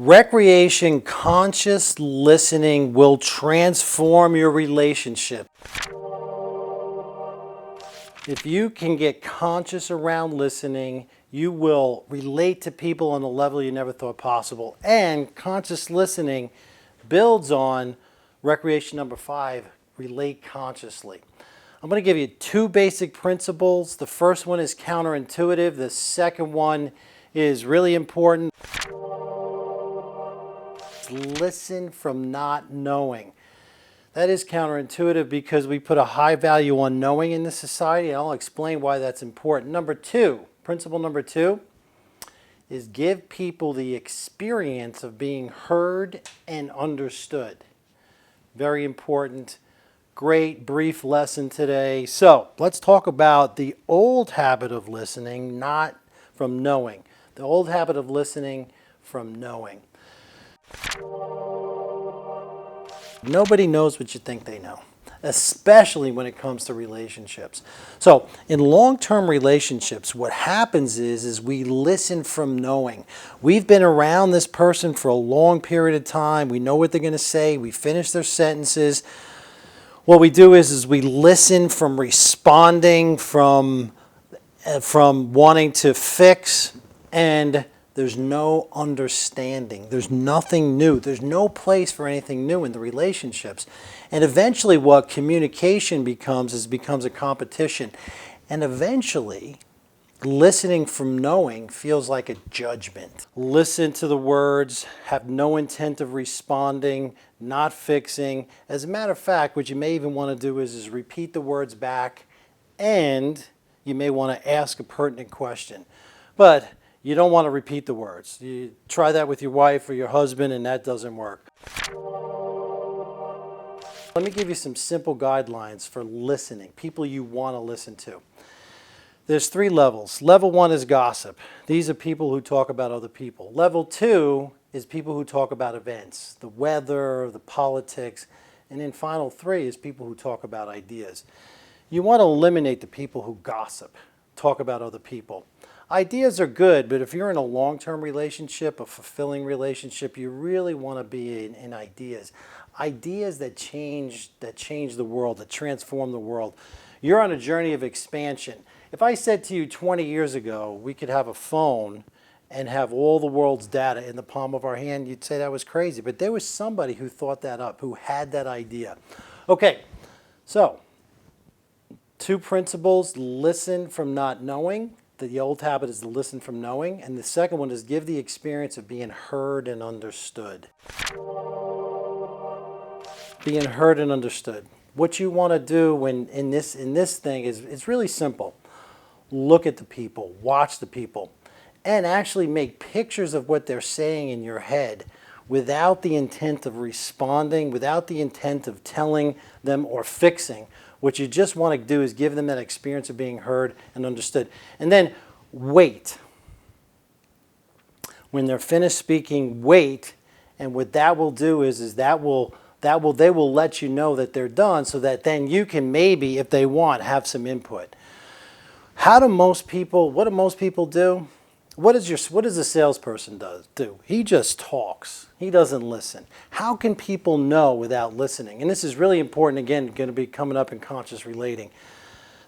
Recreation conscious listening will transform your relationship. If you can get conscious around listening, you will relate to people on a level you never thought possible. And conscious listening builds on recreation number 5, relate consciously. I'm going to give you 2 basic principles. The first one is counterintuitive. The second one is really important. Listen from not knowing. That is counterintuitive because we put a high value on knowing in this society, and I'll explain why that's important. Principle number 2 is give people the experience of being heard and understood. Very important. Great brief lesson today. So let's talk about the old habit of listening, not from knowing. The old habit of listening from knowing. Nobody knows what you think they know, especially when it comes to relationships. So in long-term relationships, what happens is we listen from knowing. We've been around this person for a long period of time. We know what they're going to say. We finish their sentences. What we do is we listen from responding, from wanting to fix, and there's no understanding. There's nothing new. There's no place for anything new in the relationships. And eventually what communication becomes a competition. And eventually, listening from knowing feels like a judgment. Listen to the words, have no intent of responding, not fixing. As a matter of fact, what you may even want to do is repeat the words back, and you may want to ask a pertinent question. But you don't want to repeat the words. You try that with your wife or your husband, and that doesn't work. Let me give you some simple guidelines for listening, people you want to listen to. There's 3 levels. Level 1 is gossip. These are people who talk about other people. Level 2 is people who talk about events, the weather, the politics. And then final 3 is people who talk about ideas. You want to eliminate the people who gossip, talk about other people. Ideas are good, but if you're in a long-term relationship, a fulfilling relationship, you really want to be in ideas. Ideas that change the world, that transform the world. You're on a journey of expansion. If I said to you 20 years ago, we could have a phone and have all the world's data in the palm of our hand, you'd say that was crazy. But there was somebody who thought that up, who had that idea. Okay, so 2 principles: listen from not knowing. The old habit is to listen from knowing. And the second one is give the experience of being heard and understood. Being heard and understood. What you want to do when in this thing is it's really simple. Look at the people, watch the people, and actually make pictures of what they're saying in your head without the intent of responding, without the intent of telling them or fixing. What you just want to do is give them that experience of being heard and understood. And then wait. When they're finished speaking, wait. And what that will do is they will let you know that they're done, so that then you can maybe, if they want, have some input. What do most people do? What does a salesperson do? He just talks. He doesn't listen. How can people know without listening? And this is really important, again, going to be coming up in conscious relating.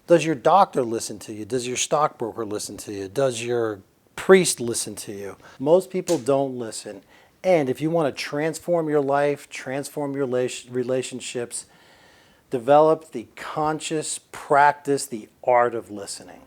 Does your doctor listen to you? Does your stockbroker listen to you? Does your priest listen to you? Most people don't listen. And if you want to transform your life, transform your relationships, develop the conscious practice, the art of listening.